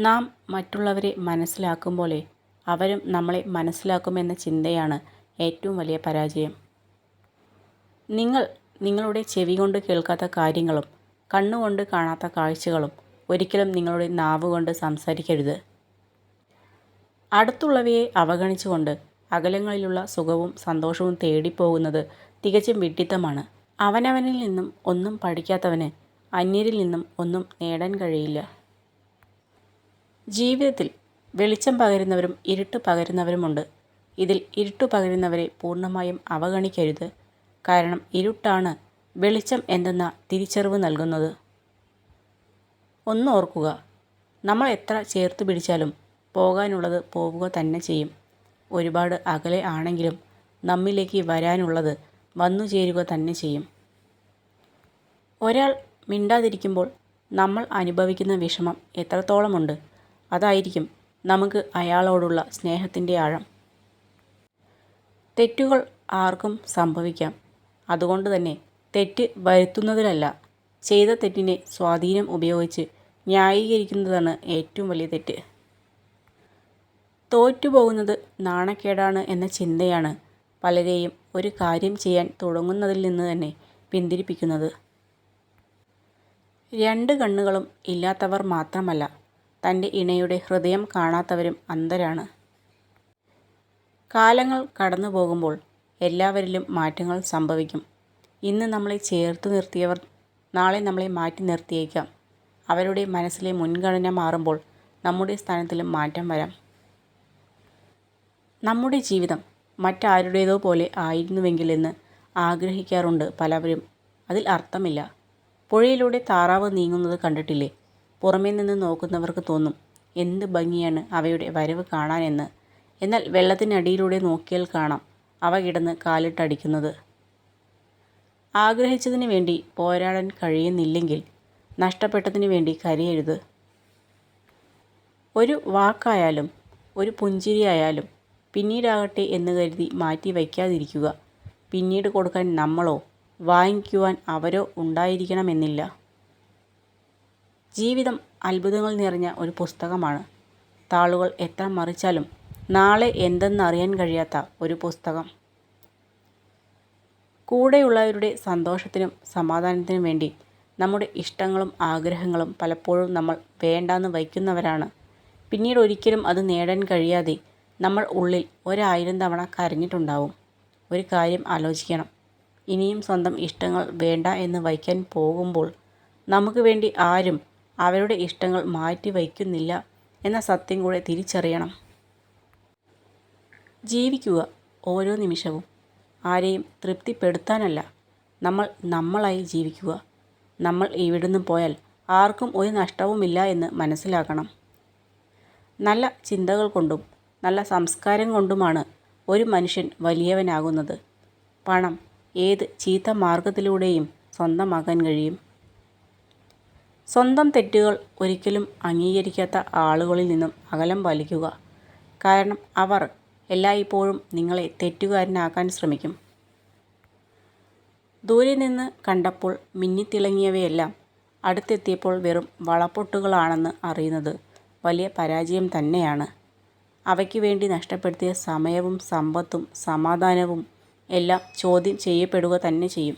നാം മറ്റുള്ളവരെ മനസ്സിലാക്കും പോലെ അവരും നമ്മളെ മനസ്സിലാക്കുമെന്ന ചിന്തയാണ് ഏറ്റവും വലിയ പരാജയം. നിങ്ങൾ നിങ്ങളുടെ ചെവി കൊണ്ട് കേൾക്കാത്ത കാര്യങ്ങളും കണ്ണുകൊണ്ട് കാണാത്ത കാഴ്ചകളും ഒരിക്കലും നിങ്ങളുടെ നാവ് കൊണ്ട് സംസാരിക്കരുത്. അടുത്തുള്ളവയെ അവഗണിച്ചുകൊണ്ട് അകലങ്ങളിലുള്ള സുഖവും സന്തോഷവും തേടിപ്പോകുന്നത് തികച്ചും വിഡ്ഢിത്തമാണ്. അവനവനിൽ നിന്നും ഒന്നും പഠിക്കാത്തവന് അന്യരിൽ നിന്നും ഒന്നും നേടാൻ കഴിയില്ല. ജീവിതത്തിൽ വെളിച്ചം പകരുന്നവരും ഇരുട്ട് പകരുന്നവരുമുണ്ട്. ഇതിൽ ഇരുട്ടു പകരുന്നവരെ പൂർണ്ണമായും അവഗണിക്കരുത്. കാരണം ഇരുട്ടാണ് വെളിച്ചം എന്തെന്ന തിരിച്ചറിവ് നൽകുന്നത്. ഒന്നോർക്കുക, നമ്മൾ എത്ര ചേർത്ത് പിടിച്ചാലും പോകാനുള്ളത് പോവുക തന്നെ ചെയ്യും. ഒരുപാട് അകലെ ആണെങ്കിലും നമ്മിലേക്ക് വരാനുള്ളത് വന്നു ചേരുക തന്നെ ചെയ്യും. ഒരാൾ മിണ്ടാതിരിക്കുമ്പോൾ നമ്മൾ അനുഭവിക്കുന്ന വിഷമം എത്രത്തോളമുണ്ട്, അതായിരിക്കും നമുക്ക് അയാളോടുള്ള സ്നേഹത്തിൻ്റെ ആഴം. തെറ്റുകൾ ആർക്കും സംഭവിക്കാം. അതുകൊണ്ട് തന്നെ തെറ്റ് വരുത്തുന്നതിലല്ല, ചെയ്ത തെറ്റിനെ സ്വാധീനം ഉപയോഗിച്ച് ന്യായീകരിക്കുന്നതാണ് ഏറ്റവും വലിയ തെറ്റ്. തോറ്റുപോകുന്നത് നാണക്കേടാണ് എന്ന ചിന്തയാണ് പലരെയും ഒരു കാര്യം ചെയ്യാൻ തുടങ്ങുന്നതിൽ നിന്ന് തന്നെ പിന്തിരിപ്പിക്കുന്നത്. രണ്ട് കണ്ണുകളും ഇല്ലാത്തവർ മാത്രമല്ല, തൻ്റെ ഇണയുടെ ഹൃദയം കാണാത്തവരും അന്ധരാണ്. കാലങ്ങൾ കടന്നു പോകുമ്പോൾ എല്ലാവരിലും മാറ്റങ്ങൾ സംഭവിക്കും. ഇന്ന് നമ്മളെ ചേർത്ത് നിർത്തിയവർ നാളെ നമ്മളെ മാറ്റി നിർത്തിയേക്കാം. അവരുടെ മനസ്സിലെ മുൻഗണന മാറുമ്പോൾ നമ്മുടെ സ്ഥാനത്തിലും മാറ്റം വരാം. നമ്മുടെ ജീവിതം മറ്റാരുടേതോ പോലെ ആയിരുന്നുവെങ്കിൽ എന്ന് ആഗ്രഹിക്കാറുണ്ട് പലവരും. അതിൽ അർത്ഥമില്ല. പുഴയിലൂടെ താറാവ് നീങ്ങുന്നത് കണ്ടിട്ടില്ലേ? പുറമേ നിന്ന് നോക്കുന്നവർക്ക് തോന്നും എന്ത് ഭംഗിയാണ് അവയുടെ വരവ് കാണാനെന്ന്. എന്നാൽ വെള്ളത്തിനടിയിലൂടെ നോക്കിയാൽ കാണാം അവ കിടന്ന് കാലിട്ടടിക്കുന്നത്. ആഗ്രഹിച്ചതിന് വേണ്ടി പോരാടാൻ കഴിയുന്നില്ലെങ്കിൽ നഷ്ടപ്പെട്ടതിന് വേണ്ടി കരയരുത്. ഒരു വാക്കായാലും ഒരു പുഞ്ചിരിയായാലും പിന്നീടാകട്ടെ എന്ന് കരുതി മാറ്റി വയ്ക്കാതിരിക്കുക. പിന്നീട് കൊടുക്കാൻ നമ്മളോ വാങ്ങിക്കുവാൻ അവരോ ഉണ്ടായിരിക്കണമെന്നില്ല. ജീവിതം അത്ഭുതങ്ങൾ നിറഞ്ഞ ഒരു പുസ്തകമാണ്. താളുകൾ എത്ര മറിച്ചാലും നാളെ എന്തെന്നറിയാൻ കഴിയാത്ത ഒരു പുസ്തകം. കൂടെയുള്ളവരുടെ സന്തോഷത്തിനും സമാധാനത്തിനും വേണ്ടി നമ്മുടെ ഇഷ്ടങ്ങളും ആഗ്രഹങ്ങളും പലപ്പോഴും നമ്മൾ വേണ്ടാന്ന് വയ്ക്കുന്നവരാണ്. പിന്നീട് ഒരിക്കലും അത് നേടാൻ കഴിയാതെ നമ്മൾ ഉള്ളിൽ 1000 തവണ കരഞ്ഞിട്ടുണ്ടാവും. ഒരു കാര്യം ആലോചിക്കണം. ഇനിയും സ്വന്തം ഇഷ്ടങ്ങൾ വേണ്ട എന്ന് വയ്ക്കാൻ പോകുമ്പോൾ നമുക്ക് വേണ്ടി ആരും അവരുടെ ഇഷ്ടങ്ങൾ മാറ്റി വയ്ക്കുന്നില്ല എന്ന സത്യം കൂടെ തിരിച്ചറിയണം. ജീവിക്കുക ഓരോ നിമിഷവും. ആരെയും തൃപ്തിപ്പെടുത്താനല്ല, നമ്മൾ നമ്മളായി ജീവിക്കുക. നമ്മൾ ഇവിടുന്ന് പോയാൽ ആർക്കും ഒരു നഷ്ടവുമില്ല എന്ന് മനസ്സിലാക്കണം. നല്ല ചിന്തകൾ കൊണ്ടും നല്ല സംസ്കാരം കൊണ്ടുമാണ് ഒരു മനുഷ്യൻ വലിയവനാകുന്നത്. പണം ഏത് ചീത്ത മാർഗത്തിലൂടെയും സ്വന്തമാക്കാൻ കഴിയും. സ്വന്തം തെറ്റുകൾ ഒരിക്കലും അംഗീകരിക്കാത്ത ആളുകളിൽ നിന്നും അകലം പാലിക്കുക. കാരണം അവർ എല്ലായ്പ്പോഴും നിങ്ങളെ തെറ്റുകാരനാക്കാൻ ശ്രമിക്കും. ദൂരെ നിന്ന് കണ്ടപ്പോൾ മിന്നിത്തിളങ്ങിയവയെല്ലാം അടുത്തെത്തിയപ്പോൾ വെറും വളപ്പൊട്ടുകളാണെന്ന് അറിയുന്നത് വലിയ പരാജയം തന്നെയാണ്. അവയ്ക്ക് വേണ്ടി നഷ്ടപ്പെടുത്തിയ സമയവും സമ്പത്തും സമാധാനവും എല്ലാം ചോദ്യം ചെയ്യപ്പെടുക തന്നെ ചെയ്യും.